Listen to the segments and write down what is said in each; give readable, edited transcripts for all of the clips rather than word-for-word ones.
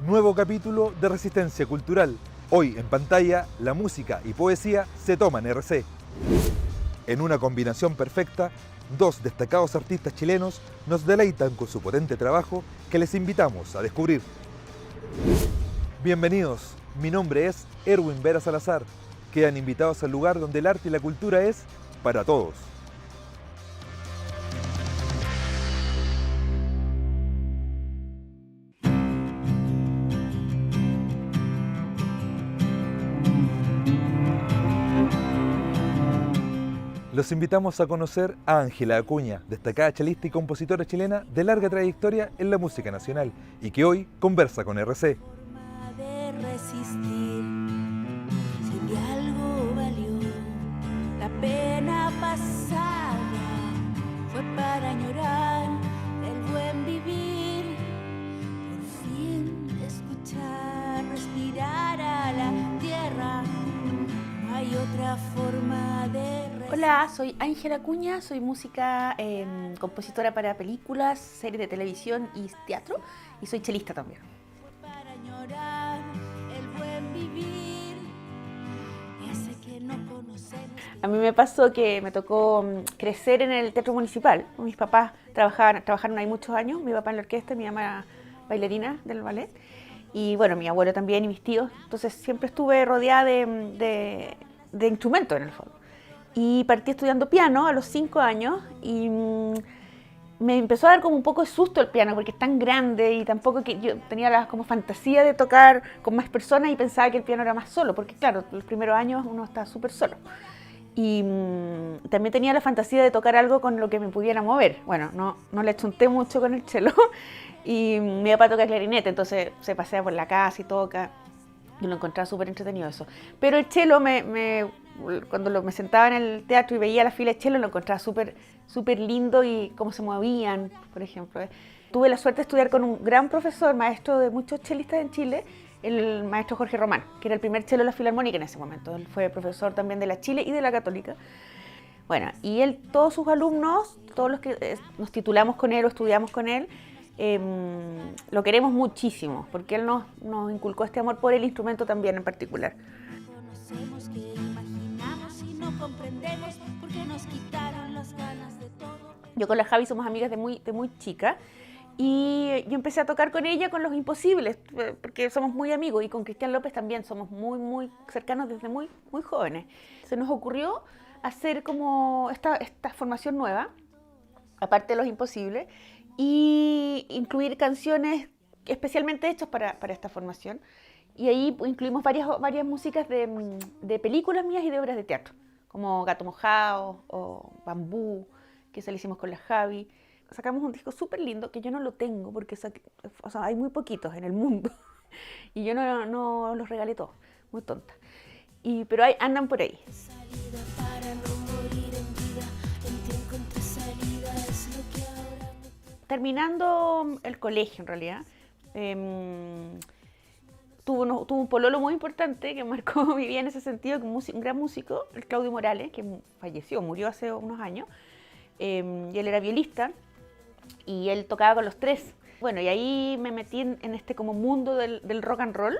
Nuevo capítulo de Resistencia Cultural. Hoy en pantalla, la música y poesía se toman RC. En una combinación perfecta, dos destacados artistas chilenos nos deleitan con su potente trabajo que les invitamos a descubrir. Bienvenidos, mi nombre es Erwin Vera Salazar. Quedan invitados al lugar donde el arte y la cultura es para todos. Los invitamos a conocer a Ángela Acuña, destacada chelista y compositora chilena de larga trayectoria en la música nacional y que hoy conversa con RC. De resistir, si de algo valió la pena pasada, fue para añorar el buen vivir, por fin escuchar, respirar a la tierra, no hay otra forma de resistir. Hola, soy Ángela Acuña, soy música, compositora para películas, series de televisión y teatro, y soy chelista también. Para añorar el buen vivir, ese que no conocemos. A mí me pasó que me tocó crecer en el teatro municipal. Mis papás trabajaron ahí muchos años, mi papá en la orquesta, mi mamá era bailarina del ballet, y bueno, mi abuelo también y mis tíos, entonces siempre estuve rodeada de instrumentos en el fondo. Y partí estudiando piano a los 5 años y me empezó a dar como un poco de susto el piano porque es tan grande y tampoco que yo tenía la como fantasía de tocar con más personas y pensaba que el piano era más solo, porque claro, los primeros años uno está súper solo. Y también tenía la fantasía de tocar algo con lo que me pudiera mover. Bueno, no le chunté mucho con el cello y mi papá toca clarinete, entonces se pasea por la casa y toca. Y lo encontraba súper entretenido eso. Pero el cello, cuando me sentaba en el teatro y veía la fila de cello, lo encontraba súper lindo y cómo se movían, por ejemplo. Tuve la suerte de estudiar con un gran profesor, maestro de muchos chelistas en Chile, el maestro Jorge Román, que era el primer cello de la Filarmónica en ese momento. Él fue profesor también de la Chile y de la Católica. Bueno, y él, todos sus alumnos, todos los que nos titulamos con él o estudiamos con él, lo queremos muchísimo, porque él nos inculcó este amor por el instrumento también en particular. Conocemos que imaginamos y no comprendemos porque nos quitaron las ganas de todo. Yo con la Javi somos amigas de muy chica y yo empecé a tocar con ella con Los Imposibles, porque somos muy amigos, y con Cristian López también somos muy cercanos desde muy jóvenes. Se nos ocurrió hacer como esta formación nueva, aparte de Los Imposibles, y incluir canciones especialmente hechas para esta formación. Y ahí incluimos varias músicas de películas mías y de obras de teatro, como Gato Mojado o Bambú, que se lo hicimos con la Javi. Sacamos un disco súper lindo que yo no lo tengo porque hay muy poquitos en el mundo y yo no los regalé todos, muy tonta. Pero andan por ahí. Salida para no morir en vida, en ti encontré salida, es lo que ahora me toca. Terminando el colegio, en realidad, tuvo un pololo muy importante que marcó mi vida en ese sentido, un gran músico, el Claudio Morales, que murió hace unos años, y él era violista, y él tocaba con los Tres. Bueno, y ahí me metí en este como mundo del rock and roll,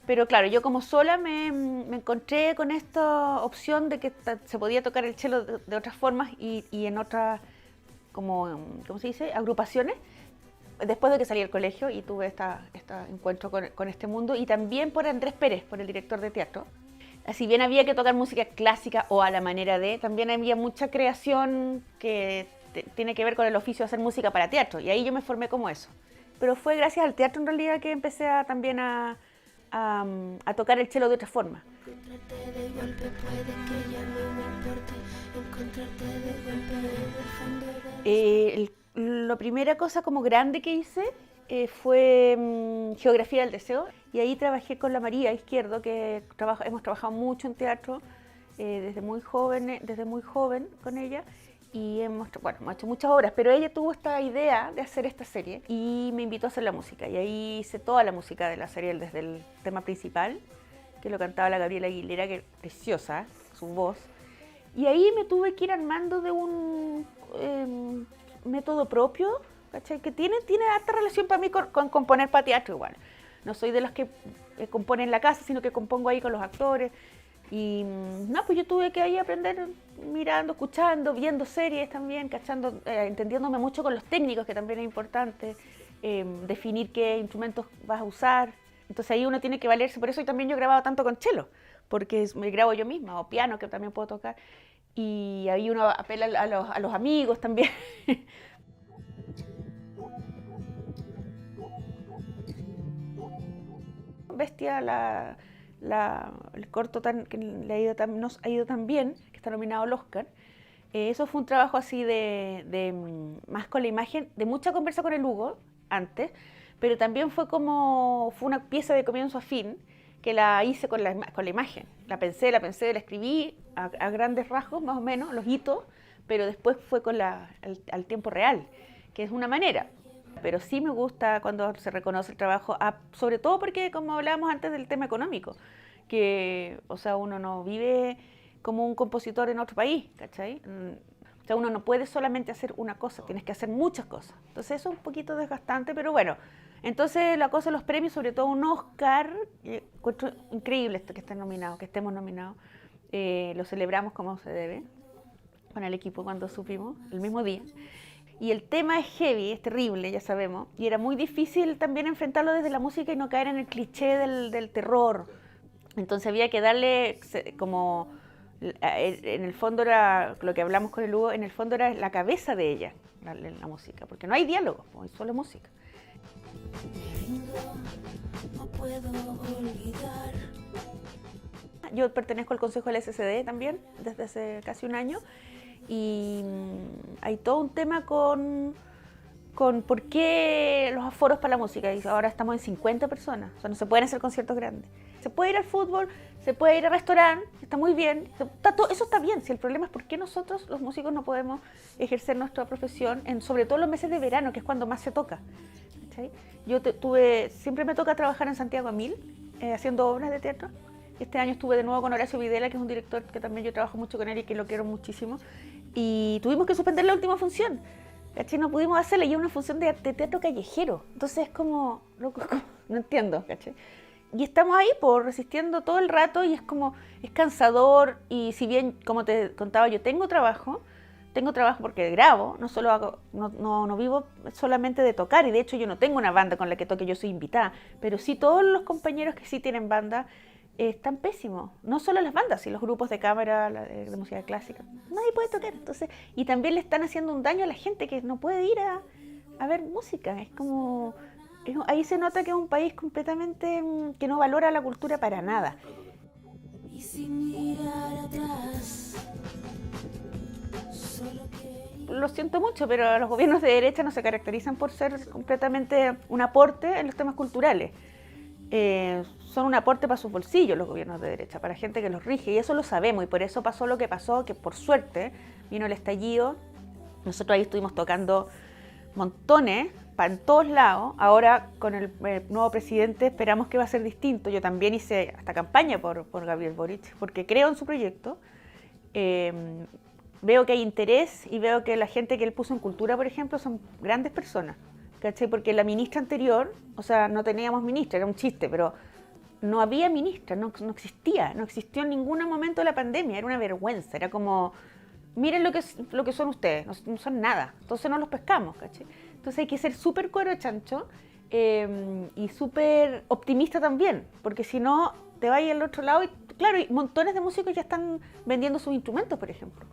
pero claro, yo como sola me encontré con esta opción de que se podía tocar el cello de otras formas y en otras, como, ¿cómo se dice?, agrupaciones, después de que salí del colegio y tuve este encuentro con este mundo, y también por Andrés Pérez, por el director de teatro. Si bien había que tocar música clásica o a la manera de, también había mucha creación que tiene que ver con el oficio de hacer música para teatro, y ahí yo me formé como eso. Pero fue gracias al teatro en realidad que empecé también a tocar el cello de otra forma. Encontrarte de golpe puede que ya no me importe, encontrarte de golpe en el fondo de... La primera cosa como grande que hice fue Geografía del Deseo, y ahí trabajé con la María Izquierdo, que hemos trabajado mucho en teatro desde muy joven con ella, y hemos hecho muchas obras, pero ella tuvo esta idea de hacer esta serie y me invitó a hacer la música, y ahí hice toda la música de la serie desde el tema principal, que lo cantaba la Gabriela Aguilera, que es preciosa su voz, y ahí me tuve que ir armando de un método propio, ¿cachai? Que tiene harta relación para mí con componer para teatro igual. no soy de los que componen la casa, sino que compongo ahí con los actores. Y no, pues yo tuve que ahí aprender mirando, escuchando, viendo series también, cachando, entendiéndome mucho con los técnicos, que también es importante, definir qué instrumentos vas a usar. Entonces ahí uno tiene que valerse, por eso también yo he grabado tanto con cello, porque me grabo yo misma, o piano, que también puedo tocar. Y ahí uno apela a los amigos también. Bestia, el corto que nos ha ido tan bien, que está nominado al Oscar. Eso fue un trabajo así más con la imagen, de mucha conversa con el Hugo antes, pero también fue una pieza de comienzo a fin, que la hice con la imagen. La pensé, la escribí a grandes rasgos, más o menos, los hitos, pero después fue al tiempo real, que es una manera. Pero sí me gusta cuando se reconoce el trabajo, sobre todo porque, como hablábamos antes del tema económico, que, o sea, uno no vive como un compositor en otro país, ¿cachai? O sea, uno no puede solamente hacer una cosa, tienes que hacer muchas cosas. Entonces eso es un poquito desgastante, pero bueno. Entonces la cosa de los premios, sobre todo un Oscar, encuentro increíble que estemos nominados. Lo celebramos como se debe, con el equipo cuando supimos, el mismo día. Y el tema es heavy, es terrible, ya sabemos, y era muy difícil también enfrentarlo desde la música y no caer en el cliché del terror. Entonces había que darle como, en el fondo era, lo que hablamos con el Hugo, en el fondo era la cabeza de ella, la música, porque no hay diálogo, hay solo música. Yo pertenezco al Consejo del SCD también, desde hace casi un año, y hay todo un tema con por qué los aforos para la música. Y ahora estamos en 50 personas, o sea, no se pueden hacer conciertos grandes. Se puede ir al fútbol, se puede ir al restaurante, está muy bien, eso está bien. Si el problema es por qué nosotros, los músicos, no podemos ejercer nuestra profesión, sobre todo en los meses de verano, que es cuando más se toca. ¿Sí? Yo siempre me toca trabajar en Santiago a 1000, haciendo obras de teatro. Este año estuve de nuevo con Horacio Videla, que es un director que también yo trabajo mucho con él y que lo quiero muchísimo. Y tuvimos que suspender la última función. ¿Cachai? No pudimos hacerla y es una función de teatro callejero. Entonces es como, no entiendo, ¿cachai? Y estamos ahí resistiendo todo el rato y es cansador. Y si bien, como te contaba, yo tengo trabajo porque grabo, no solo hago, no vivo solamente de tocar, y de hecho yo no tengo una banda con la que toque, yo soy invitada, pero sí todos los compañeros que sí tienen banda están pésimos, no solo las bandas, sino los grupos de cámara, de música clásica, nadie puede tocar, entonces, y también le están haciendo un daño a la gente que no puede ir a ver música, ahí se nota que es un país completamente que no valora la cultura para nada. Y sin mirar atrás, lo siento mucho, pero los gobiernos de derecha no se caracterizan por ser completamente un aporte en los temas culturales. Son un aporte para sus bolsillos los gobiernos de derecha, para gente que los rige, y eso lo sabemos, y por eso pasó lo que pasó, que por suerte vino el estallido. Nosotros ahí estuvimos tocando montones, en todos lados. Ahora con el nuevo presidente esperamos que va a ser distinto. Yo también hice hasta campaña por Gabriel Boric, porque creo en su proyecto. Veo que hay interés y veo que la gente que él puso en cultura, por ejemplo, son grandes personas, ¿cachai? Porque la ministra anterior, o sea, no teníamos ministra, era un chiste, pero no había ministra, no existió en ningún momento de la pandemia, era una vergüenza, era como, miren lo que son ustedes, no son nada, entonces no los pescamos, ¿cachai? Entonces hay que ser súper cuero chancho y súper optimista también, porque si no te vas al otro lado y claro, y montones de músicos ya están vendiendo sus instrumentos, por ejemplo.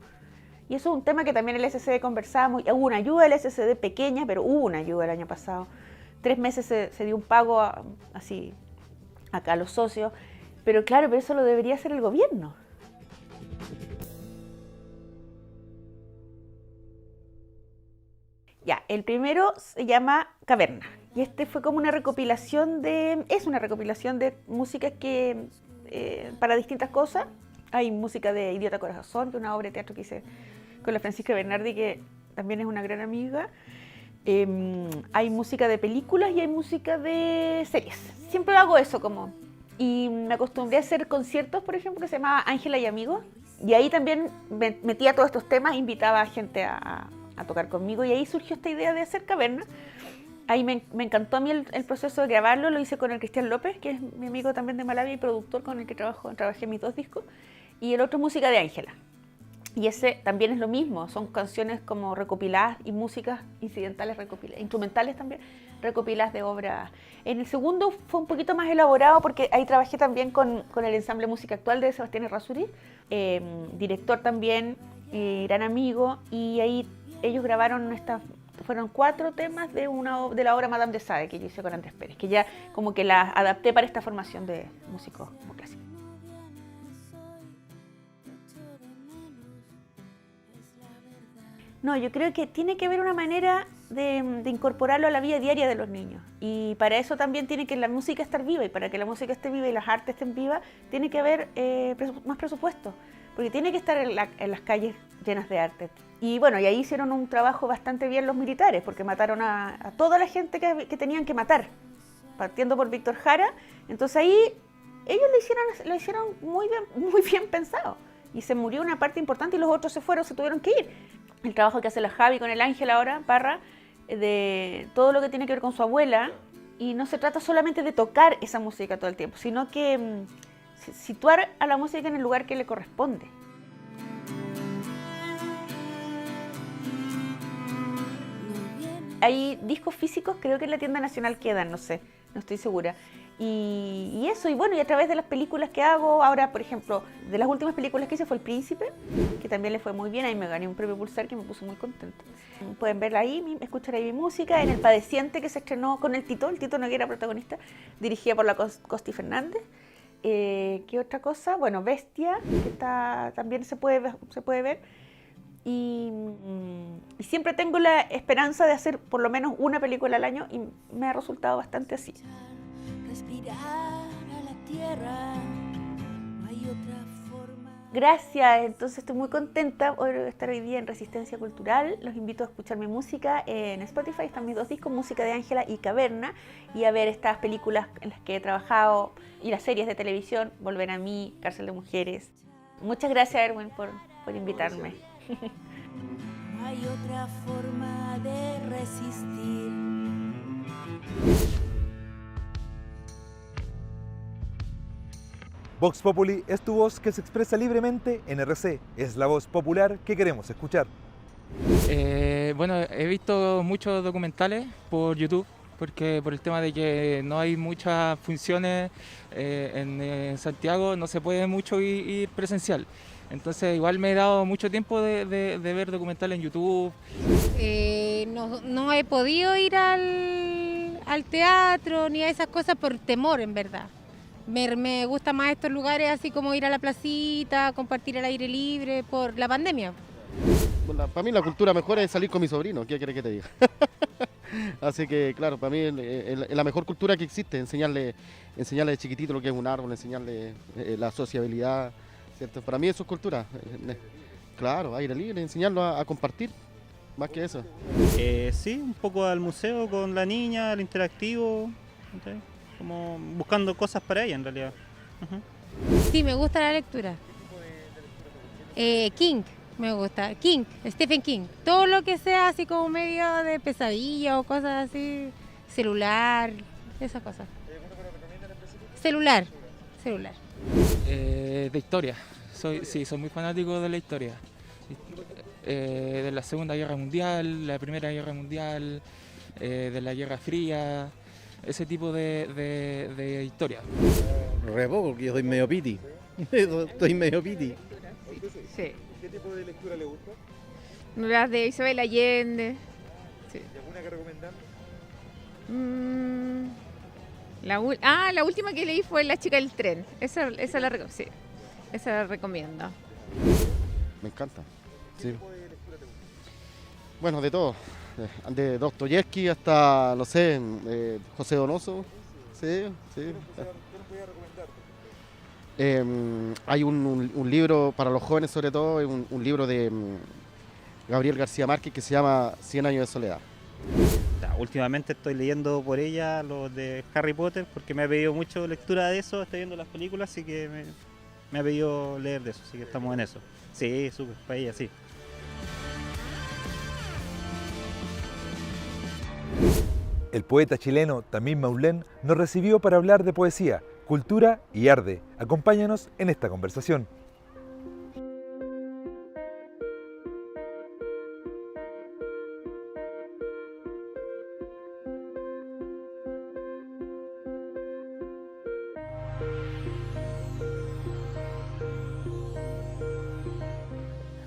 Y eso es un tema que también el SCD conversamos. Hubo una ayuda del SCD pequeña, pero hubo una ayuda el año pasado. 3 meses se dio un pago así acá a los socios. Pero claro, pero eso lo debería hacer el gobierno. Ya, el primero se llama Caverna. Y este fue como una recopilación es una recopilación de músicas que para distintas cosas. Hay música de Idiota Corazón, que es una obra de teatro que hice con la Francisca Bernardi, que también es una gran amiga. Hay música de películas y hay música de series. Siempre hago eso y me acostumbré a hacer conciertos, por ejemplo, que se llamaba Ángela y Amigos. Y ahí también metía todos estos temas, invitaba a gente a tocar conmigo. Y ahí surgió esta idea de hacer Caverna, ahí me encantó a mí el proceso de grabarlo, lo hice con el Cristian López, que es mi amigo también de Malavia y productor con el que trabajé mis 2 discos, y el otro música de Ángela. Y ese también es lo mismo, son canciones como recopiladas y músicas incidentales recopiladas, instrumentales también, recopiladas de obras. En el segundo fue un poquito más elaborado porque ahí trabajé también con el ensamble Música Actual de Sebastián Errázuriz, director también, gran amigo, y ahí ellos grabaron fueron 4 temas de la obra Madame de Sade que yo hice con Andrés Pérez, que ya como que la adapté para esta formación de músicos clásicos. No, yo creo que tiene que haber una manera de incorporarlo a la vida diaria de los niños. Y para eso también tiene que la música estar viva. Y para que la música esté viva y las artes estén vivas, tiene que haber más presupuesto. Porque tiene que estar en las calles llenas de arte. Y bueno, y ahí hicieron un trabajo bastante bien los militares, porque mataron a toda la gente que tenían que matar. Partiendo por Víctor Jara. Entonces ahí ellos lo hicieron muy bien pensado. Y se murió una parte importante y los otros se tuvieron que ir. El trabajo que hace la Javi con el Ángel ahora, Parra, de todo lo que tiene que ver con su abuela, y no se trata solamente de tocar esa música todo el tiempo, sino que situar a la música en el lugar que le corresponde. Hay discos físicos, creo que en la tienda nacional quedan, no sé, no estoy segura. Y eso, y bueno, y a través de las películas que hago, ahora por ejemplo, de las últimas películas que hice fue El Príncipe, que también le fue muy bien, ahí me gané un premio Pulsar que me puso muy contenta. Pueden verla ahí, escuchar ahí mi música, en El Padeciente que se estrenó con el Tito Noguera protagonista, dirigida por la Costi Fernández. ¿Qué otra cosa? Bueno, Bestia, que también se puede ver. Y siempre tengo la esperanza de hacer por lo menos una película al año y me ha resultado bastante así. Respirar a la tierra, no hay otra forma. Gracias, entonces estoy muy contenta por estar hoy día en Resistencia Cultural. Los invito a escuchar mi música en Spotify, están mis 2 discos, Música de Ángela y Caverna, y a ver estas películas en las que he trabajado y las series de televisión, Volver a mí, Cárcel de Mujeres. Muchas gracias, Erwin, por invitarme. No hay otra forma de resistir. Vox Populi es tu voz que se expresa libremente en RC. Es la voz popular que queremos escuchar. Bueno, he visto muchos documentales por YouTube, porque por el tema de que no hay muchas funciones en Santiago, no se puede mucho ir presencial. Entonces igual me he dado mucho tiempo de ver documentales en YouTube. No he podido ir al teatro ni a esas cosas por temor, en verdad. Me gustan más estos lugares, así como ir a la placita, compartir el aire libre por la pandemia. Bueno, para mí la cultura mejor es salir con mi sobrino, ¿qué quieres que te diga? Así que claro, para mí es la mejor cultura que existe, enseñarle de chiquitito lo que es un árbol, enseñarle la sociabilidad, ¿cierto? Para mí eso es cultura, claro, aire libre, enseñarlo a compartir, más que eso. Sí, un poco al museo con la niña, al interactivo, ¿okay? Como buscando cosas para ella en realidad. Sí, me gusta la lectura. King, me gusta. Stephen King. Todo lo que sea así como medio de pesadilla o cosas así. Celular, esas cosas. Celular. De historia. Soy muy fanático de la historia. De la Segunda Guerra Mundial, la Primera Guerra Mundial, de la Guerra Fría, ese tipo de historia. Re poco, porque yo soy medio piti. Estoy medio piti. Sí. ¿Qué tipo de lectura le gusta? Las de Isabel Allende. Sí. ¿Y alguna que recomendar? La última que leí fue La chica del tren. Esa la recomiendo. Me encanta. Sí. Bueno, de todo. De Dostoyevsky hasta, no sé, José Donoso. Sí. Hay un libro para los jóvenes, sobre todo, un libro de Gabriel García Márquez que se llama 100 años de soledad. Últimamente estoy leyendo por ella los de Harry Potter porque me ha pedido mucho lectura de eso, estoy viendo las películas, así que me ha pedido leer de eso, así que estamos en eso. Sí, súper, para ella sí. El poeta chileno Tamim Maulén nos recibió para hablar de poesía, cultura y arte. Acompáñanos en esta conversación.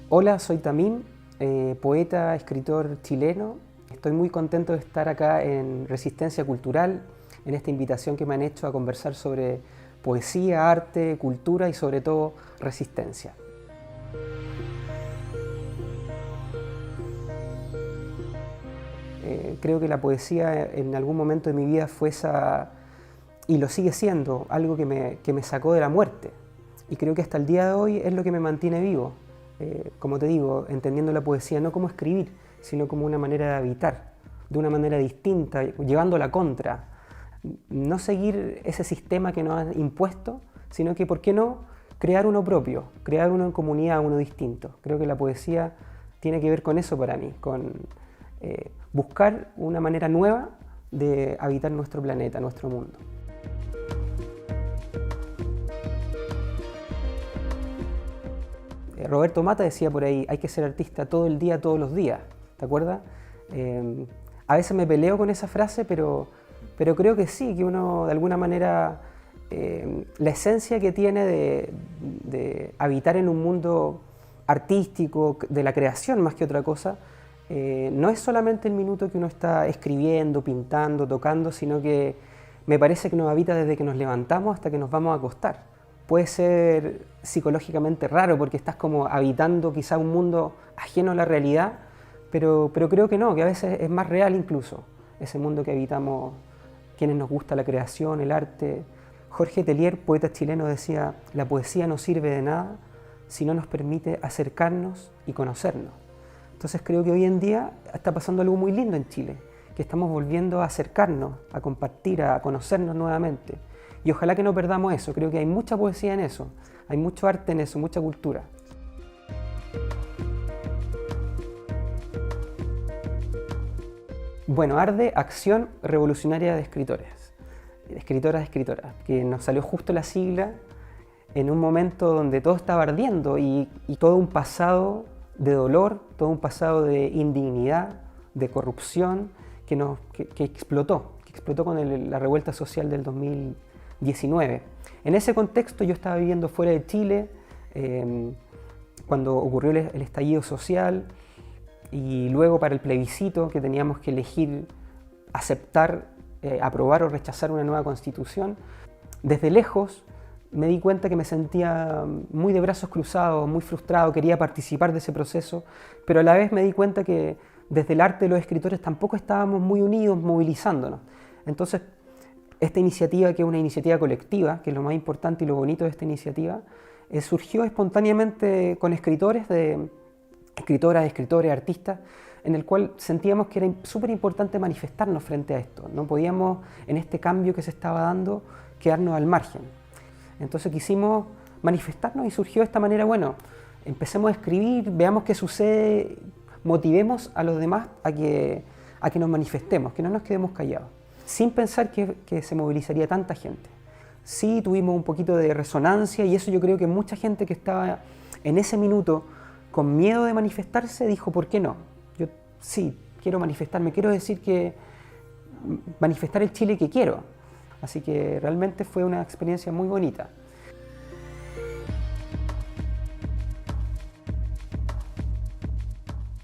Hola, soy Tamim, poeta, escritor chileno. Estoy muy contento de estar acá en Resistencia Cultural, en esta invitación que me han hecho a conversar sobre poesía, arte, cultura y sobre todo resistencia. Creo que la poesía en algún momento de mi vida fue y lo sigue siendo, algo que me sacó de la muerte. Y creo que hasta el día de hoy es lo que me mantiene vivo. Como te digo, entendiendo la poesía no como escribir, sino como una manera de habitar, de una manera distinta, llevando la contra. No seguir ese sistema que nos han impuesto, sino que, ¿por qué no?, crear uno propio, crear uno en comunidad, uno distinto. Creo que la poesía tiene que ver con eso para mí, con buscar una manera nueva de habitar nuestro planeta, nuestro mundo. Roberto Mata decía por ahí, hay que ser artista todo el día, todos los días, ¿te acuerdas? A veces me peleo con esa frase, pero creo que sí, que uno de alguna manera, la esencia que tiene de habitar en un mundo artístico, de la creación más que otra cosa, no es solamente el minuto que uno está escribiendo, pintando, tocando, sino que me parece que nos habita desde que nos levantamos hasta que nos vamos a acostar. Puede ser psicológicamente raro porque estás como habitando quizá un mundo ajeno a la realidad, pero creo que no, que a veces es más real incluso ese mundo que habitamos quienes nos gusta la creación, el arte. Jorge Tellier, poeta chileno, decía: la poesía no sirve de nada si no nos permite acercarnos y conocernos. Entonces creo que hoy en día está pasando algo muy lindo en Chile, que estamos volviendo a acercarnos, a compartir, a conocernos nuevamente. Y ojalá que no perdamos eso, creo que hay mucha poesía en eso, hay mucho arte en eso, mucha cultura. Bueno, ARDE, Acción Revolucionaria de Escritores, escritoras, que nos salió justo la sigla en un momento donde todo estaba ardiendo y todo un pasado de dolor, todo un pasado de indignidad, de corrupción que explotó con la revuelta social del 2019. En ese contexto yo estaba viviendo fuera de Chile cuando ocurrió el estallido social y luego para el plebiscito que teníamos que elegir aceptar, aprobar o rechazar una nueva constitución. Desde lejos me di cuenta que me sentía muy de brazos cruzados, muy frustrado, quería participar de ese proceso, pero a la vez me di cuenta que desde el arte de los escritores tampoco estábamos muy unidos, movilizándonos. Entonces, esta iniciativa, que es una iniciativa colectiva, que es lo más importante y lo bonito de esta iniciativa, surgió espontáneamente con escritores, escritoras, escritores, artistas, en el cual sentíamos que era súper importante manifestarnos frente a esto. No podíamos, en este cambio que se estaba dando, quedarnos al margen. Entonces quisimos manifestarnos y surgió de esta manera, bueno, empecemos a escribir, veamos qué sucede, motivemos a los demás a que nos manifestemos, que no nos quedemos callados, sin pensar que se movilizaría tanta gente. Sí tuvimos un poquito de resonancia y eso yo creo que mucha gente que estaba en ese minuto con miedo de manifestarse dijo, ¿por qué no? Yo sí, quiero manifestarme, quiero decir que manifestar el Chile que quiero. Así que realmente fue una experiencia muy bonita.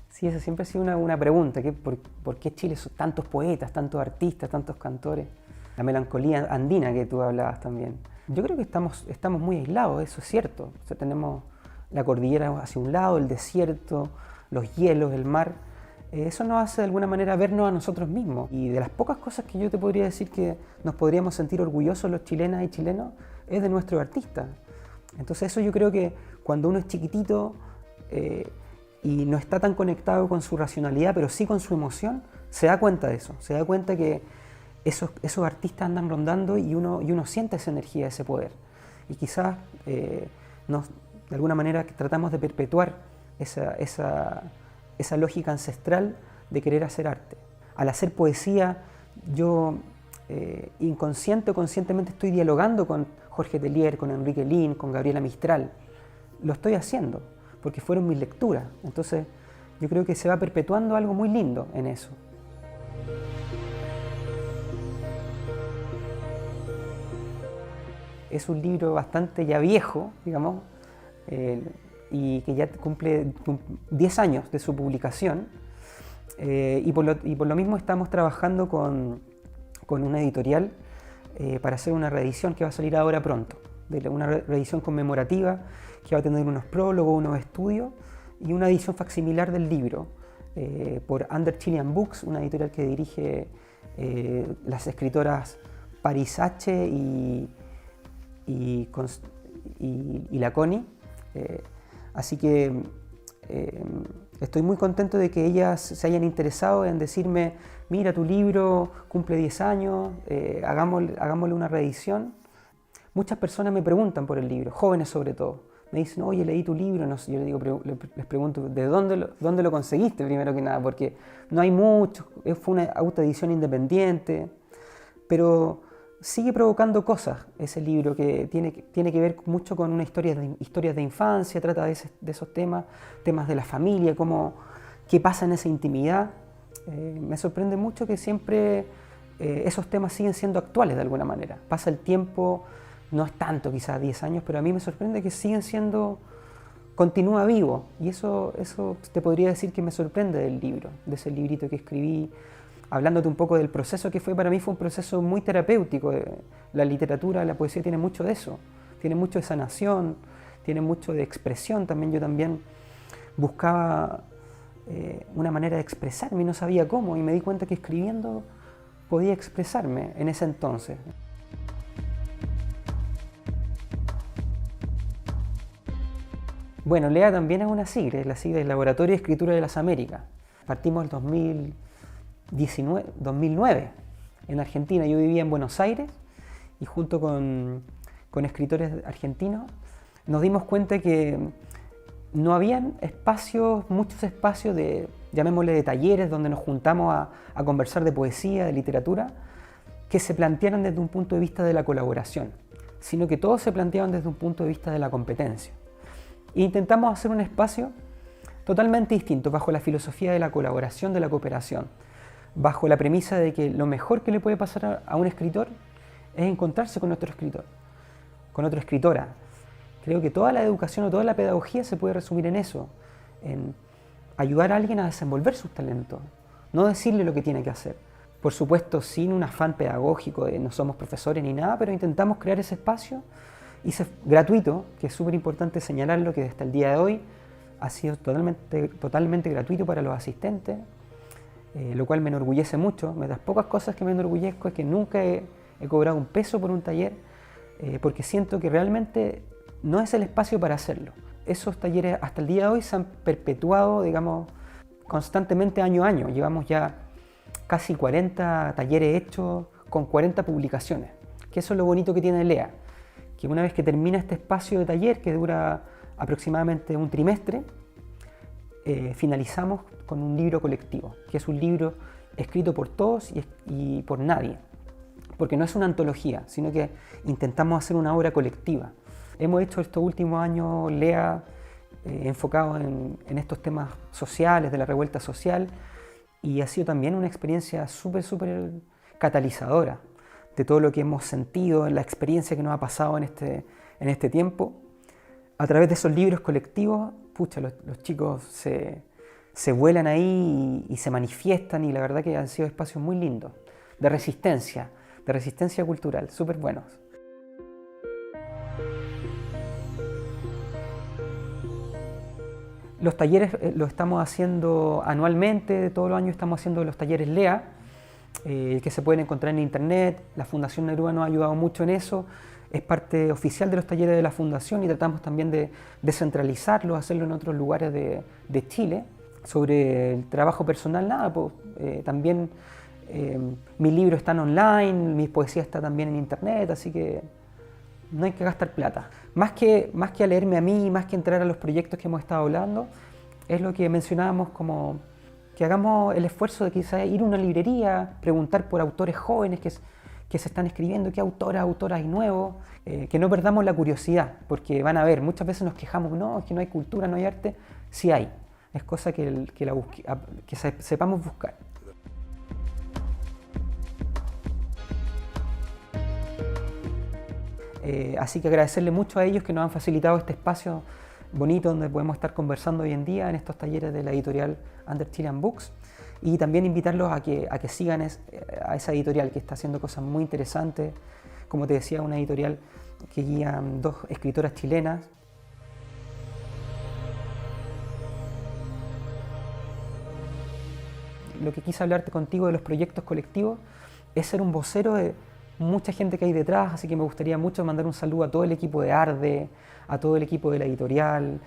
Sí, esa siempre ha sido una pregunta, ¿por qué Chile son tantos poetas, tantos artistas, tantos cantores? La melancolía andina que tú hablabas también. Yo creo que estamos muy aislados, eso es cierto. O sea, tenemos la cordillera hacia un lado, el desierto, los hielos, el mar. Eso nos hace de alguna manera vernos a nosotros mismos. Y de las pocas cosas que yo te podría decir que nos podríamos sentir orgullosos los chilenas y chilenos es de nuestros artistas. Entonces eso yo creo que cuando uno es chiquitito y no está tan conectado con su racionalidad, pero sí con su emoción, se da cuenta de eso. Se da cuenta que esos artistas andan rondando y uno siente esa energía, ese poder. Y quizás de alguna manera tratamos de perpetuar esa lógica ancestral de querer hacer arte. Al hacer poesía, yo inconsciente o conscientemente estoy dialogando con Jorge Tellier, con Enrique Lin, con Gabriela Mistral. Lo estoy haciendo, porque fueron mis lecturas. Entonces, yo creo que se va perpetuando algo muy lindo en eso. Es un libro bastante ya viejo, digamos, y que ya cumple 10 años de su publicación. Y por lo mismo estamos trabajando con una editorial para hacer una reedición que va a salir ahora pronto. Una reedición conmemorativa que va a tener unos prólogos, unos estudios y una edición facsimilar del libro por Under Chilean Books, una editorial que dirige las escritoras Paris H. y la Connie. Así que estoy muy contento de que ellas se hayan interesado en decirme, mira, tu libro cumple 10 años, hagámosle una reedición. Muchas personas me preguntan por el libro, jóvenes sobre todo. Me dicen, oye, leí tu libro. No sé, yo les pregunto, ¿de dónde lo conseguiste primero que nada? Porque no hay mucho, fue una autoedición independiente, pero sigue provocando cosas ese libro que tiene que ver mucho con historias de infancia, trata de esos temas de la familia, qué pasa en esa intimidad. Me sorprende mucho que siempre esos temas siguen siendo actuales de alguna manera. Pasa el tiempo, no es tanto quizás 10 años, pero a mí me sorprende que continúa vivo. Y eso te podría decir que me sorprende del libro, de ese librito que escribí, hablándote un poco del proceso que fue. Para mí fue un proceso muy terapéutico. La literatura, la poesía tiene mucho de eso, tiene mucho de sanación, tiene mucho de expresión. Yo también buscaba una manera de expresarme y no sabía cómo, y me di cuenta que escribiendo podía expresarme en ese entonces. Bueno, LEA también es una sigla, es la sigla del Laboratorio de Escritura de las Américas. Partimos en 2009 en Argentina. Yo vivía en Buenos Aires y junto con escritores argentinos nos dimos cuenta que no habían muchos espacios llamémosle de talleres, donde nos juntamos a conversar de poesía, de literatura, que se plantearan desde un punto de vista de la colaboración, sino que todos se planteaban desde un punto de vista de la competencia. E intentamos hacer un espacio totalmente distinto, bajo la filosofía de la colaboración, de la cooperación, bajo la premisa de que lo mejor que le puede pasar a un escritor es encontrarse con otro escritor, con otra escritora. Creo que toda la educación o toda la pedagogía se puede resumir en eso, en ayudar a alguien a desenvolver sus talentos, no decirle lo que tiene que hacer. Por supuesto, sin un afán pedagógico, no somos profesores ni nada, pero intentamos crear ese espacio gratuito, que es súper importante señalarlo, que hasta el día de hoy ha sido totalmente gratuito para los asistentes, lo cual me enorgullece mucho. De las pocas cosas que me enorgullezco es que nunca he cobrado un peso por un taller, porque siento que realmente no es el espacio para hacerlo. Esos talleres hasta el día de hoy se han perpetuado, digamos, constantemente año a año. Llevamos ya casi 40 talleres hechos con 40 publicaciones, que eso es lo bonito que tiene LEA, que una vez que termina este espacio de taller, que dura aproximadamente un trimestre, finalizamos con un libro colectivo, que es un libro escrito por todos y por nadie, porque no es una antología, sino que intentamos hacer una obra colectiva. Hemos hecho estos últimos años LEA enfocado en estos temas sociales, de la revuelta social, y ha sido también una experiencia súper catalizadora de todo lo que hemos sentido, en la experiencia que nos ha pasado en este tiempo. A través de esos libros colectivos, pucha, los chicos se vuelan ahí y se manifiestan, y la verdad que han sido espacios muy lindos, de resistencia cultural, súper buenos. Los talleres los estamos haciendo anualmente, todos los años estamos haciendo los talleres LEA, que se pueden encontrar en internet. La Fundación Neruda nos ha ayudado mucho en eso, es parte oficial de los talleres de la Fundación, y tratamos también de descentralizarlo, hacerlo en otros lugares de Chile. Sobre el trabajo personal, nada, pues, también mis libros están online, mi poesía está también en internet, así que no hay que gastar plata. Más que a leerme a mí, más que entrar a los proyectos que hemos estado hablando, es lo que mencionábamos como que hagamos el esfuerzo de quizás ir a una librería, preguntar por autores jóvenes que se están escribiendo, qué autoras hay nuevos, que no perdamos la curiosidad, porque van a ver, muchas veces nos quejamos, no, es que no hay cultura, no hay arte, sí hay, es cosa que sepamos buscar. Así que agradecerle mucho a ellos que nos han facilitado este espacio bonito donde podemos estar conversando hoy en día en estos talleres de la editorial Under Chilean Books, y también invitarlos a que sigan a esa editorial que está haciendo cosas muy interesantes. Como te decía, una editorial que guía 2 escritoras chilenas. Lo que quise hablarte contigo de los proyectos colectivos es ser un vocero de mucha gente que hay detrás, así que me gustaría mucho mandar un saludo a todo el equipo de ARDE, a todo el equipo de la editorial,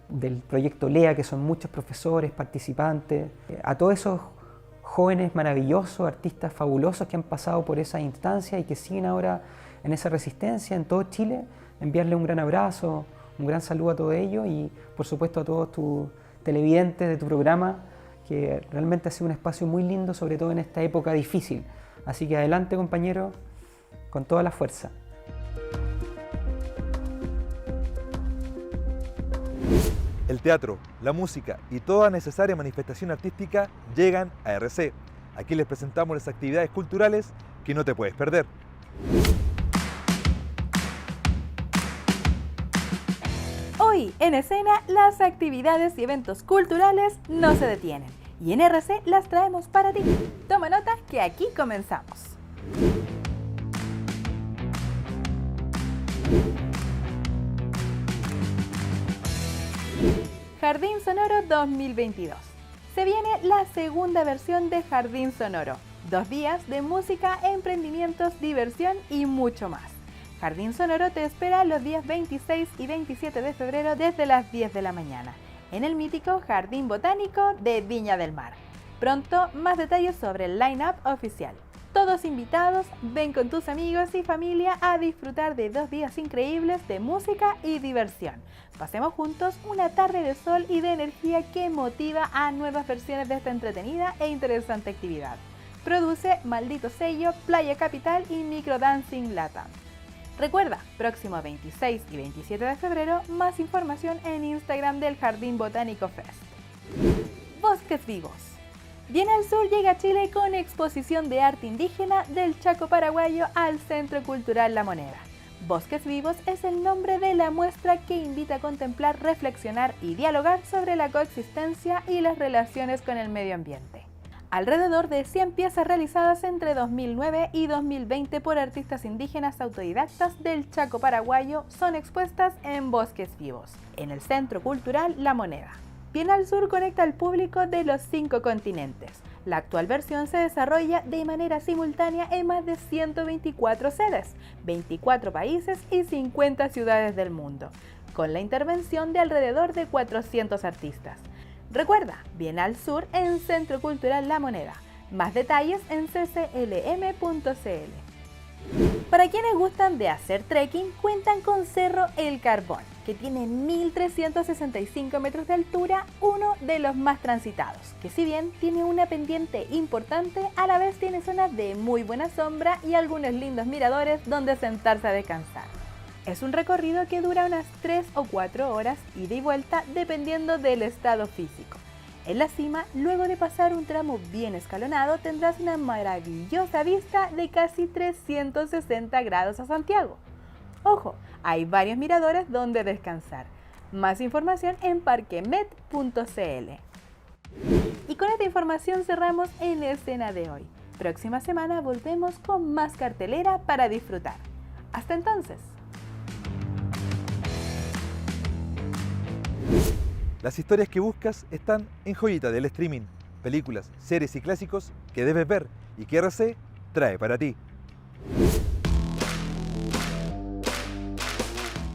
del proyecto LEA, que son muchos profesores, participantes, a todos esos jóvenes maravillosos, artistas fabulosos que han pasado por esa instancia y que siguen ahora en esa resistencia en todo Chile, enviarle un gran abrazo, un gran saludo a todos ellos y por supuesto a todos tus televidentes de tu programa, que realmente ha sido un espacio muy lindo, sobre todo en esta época difícil. Así que adelante, compañeros, con toda la fuerza. El teatro, la música y toda necesaria manifestación artística llegan a RC. Aquí les presentamos las actividades culturales que no te puedes perder. Hoy en escena, las actividades y eventos culturales no se detienen. Y en RC las traemos para ti. Toma nota que aquí comenzamos. Jardín Sonoro 2022. Se viene la segunda versión de Jardín Sonoro. 2 días de música, emprendimientos, diversión y mucho más. Jardín Sonoro te espera los días 26 y 27 de febrero desde las 10 de la mañana, en el mítico Jardín Botánico de Viña del Mar. Pronto, más detalles sobre el line-up oficial. Todos invitados, ven con tus amigos y familia a disfrutar de 2 días increíbles de música y diversión. Pasemos juntos una tarde de sol y de energía que motiva a nuevas versiones de esta entretenida e interesante actividad. Produce Maldito Sello, Playa Capital y Microdancing Latam. Recuerda, próximo 26 y 27 de febrero, más información en Instagram del Jardín Botánico Fest. Bosques Vivos. Bienal Sur llega a Chile con exposición de arte indígena del Chaco paraguayo al Centro Cultural La Moneda. Bosques Vivos es el nombre de la muestra que invita a contemplar, reflexionar y dialogar sobre la coexistencia y las relaciones con el medio ambiente. Alrededor de 100 piezas realizadas entre 2009 y 2020 por artistas indígenas autodidactas del Chaco paraguayo son expuestas en Bosques Vivos, en el Centro Cultural La Moneda. Bienal Sur conecta al público de los 5 continentes. La actual versión se desarrolla de manera simultánea en más de 124 sedes, 24 países y 50 ciudades del mundo, con la intervención de alrededor de 400 artistas. Recuerda, Bienal Sur en Centro Cultural La Moneda. Más detalles en cclm.cl. Para quienes gustan de hacer trekking, cuentan con Cerro El Carbón, que tiene 1.365 metros de altura, uno de los más transitados, que si bien tiene una pendiente importante, a la vez tiene zonas de muy buena sombra y algunos lindos miradores donde sentarse a descansar. Es un recorrido que dura unas 3 o 4 horas ida y vuelta dependiendo del estado físico. En la cima, luego de pasar un tramo bien escalonado, tendrás una maravillosa vista de casi 360 grados a Santiago. Ojo, hay varios miradores donde descansar. Más información en parquemet.cl. Y con esta información cerramos en escena de hoy. Próxima semana volvemos con más cartelera para disfrutar. Hasta entonces. Las historias que buscas están en Joyita del Streaming. Películas, series y clásicos que debes ver y que RC trae para ti.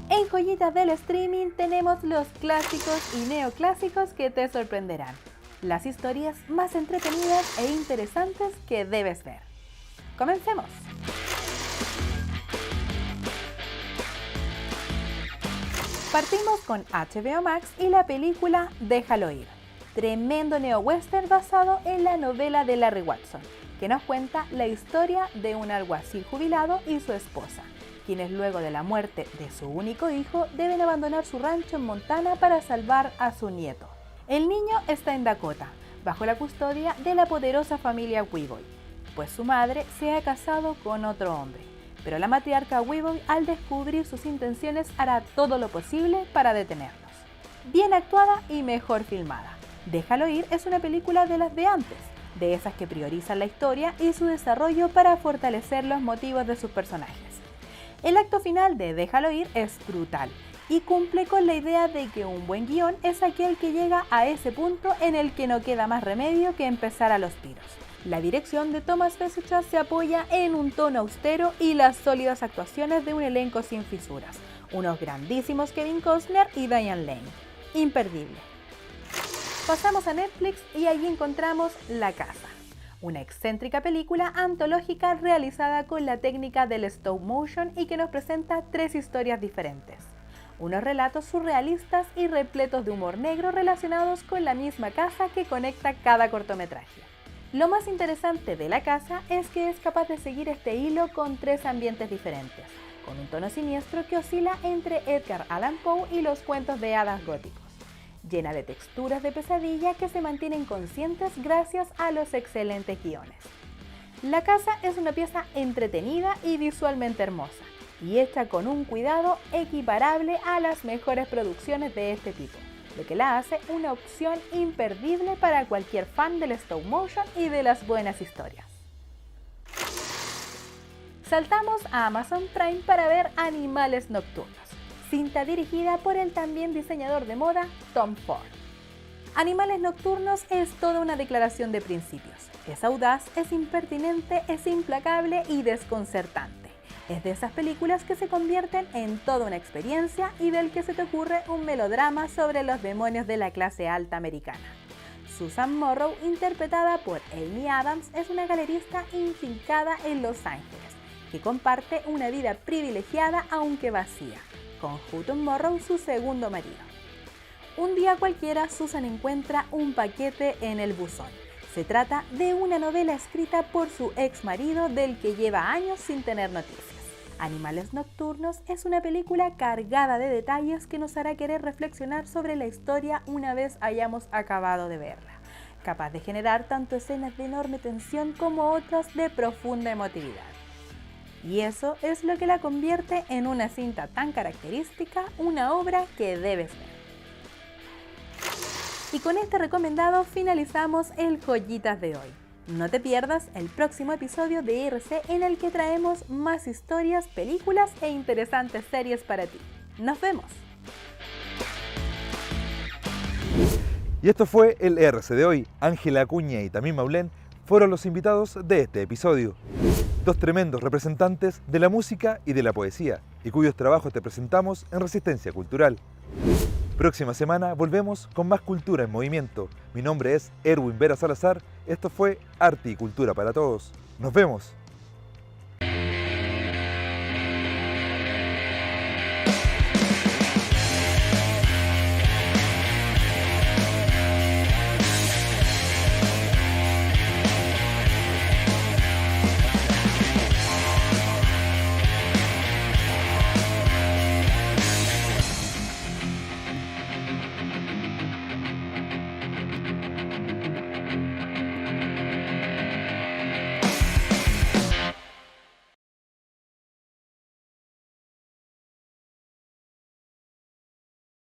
En Joyitas del Streaming tenemos los clásicos y neoclásicos que te sorprenderán. Las historias más entretenidas e interesantes que debes ver. ¡Comencemos! Partimos con HBO Max y la película Déjalo ir. tremendo neo-western basado en la novela de Larry Watson, que nos cuenta la historia de un alguacil jubilado y su esposa, quienes luego de la muerte de su único hijo deben abandonar su rancho en Montana para salvar a su nieto. El niño está en Dakota, bajo la custodia de la poderosa familia Weeboy, pues su madre se ha casado con otro hombre. Pero la matriarca Weeboy, al descubrir sus intenciones, hará todo lo posible para detenerlos. Bien actuada y mejor filmada. Déjalo ir es una película de las de antes, de esas que priorizan la historia y su desarrollo para fortalecer los motivos de sus personajes. El acto final de Déjalo ir es brutal y cumple con la idea de que un buen guión es aquel que llega a ese punto en el que no queda más remedio que empezar a los tiros. La dirección de Thomas Besucha se apoya en un tono austero y las sólidas actuaciones de un elenco sin fisuras, unos grandísimos Kevin Costner y Diane Lane. Imperdible. Pasamos a Netflix y allí encontramos La Casa, una excéntrica película antológica realizada con la técnica del stop motion y que nos presenta 3 historias diferentes. Unos relatos surrealistas y repletos de humor negro relacionados con la misma casa que conecta cada cortometraje. Lo más interesante de La Casa es que es capaz de seguir este hilo con 3 ambientes diferentes, con un tono siniestro que oscila entre Edgar Allan Poe y los cuentos de hadas góticos, llena de texturas de pesadilla que se mantienen conscientes gracias a los excelentes guiones. La Casa es una pieza entretenida y visualmente hermosa, y hecha con un cuidado equiparable a las mejores producciones de este tipo, lo que la hace una opción imperdible para cualquier fan del stop motion y de las buenas historias. Saltamos a Amazon Prime para ver Animales Nocturnos, cinta dirigida por el también diseñador de moda Tom Ford. Animales Nocturnos es toda una declaración de principios. Es audaz, es impertinente, es implacable y desconcertante. Es de esas películas que se convierten en toda una experiencia y del que se te ocurre un melodrama sobre los demonios de la clase alta americana. Susan Morrow, interpretada por Amy Adams, es una galerista infincada en Los Ángeles, que comparte una vida privilegiada aunque vacía con Hutton Morrow, su segundo marido. Un día cualquiera, Susan encuentra un paquete en el buzón. Se trata de una novela escrita por su ex marido del que lleva años sin tener noticias. Animales Nocturnos es una película cargada de detalles que nos hará querer reflexionar sobre la historia una vez hayamos acabado de verla, capaz de generar tanto escenas de enorme tensión como otras de profunda emotividad. Y eso es lo que la convierte en una cinta tan característica, una obra que debes ver. Y con este recomendado finalizamos el Joyitas de hoy. No te pierdas el próximo episodio de IRC en el que traemos más historias, películas e interesantes series para ti. ¡Nos vemos! Y esto fue el IRC de hoy. Ángela Acuña y Tamim Maulén fueron los invitados de este episodio. 2 tremendos representantes de la música y de la poesía, y cuyos trabajos te presentamos en Resistencia Cultural. Próxima semana volvemos con más cultura en movimiento. Mi nombre es Erwin Vera Salazar. Esto fue Arte y Cultura para Todos. ¡Nos vemos!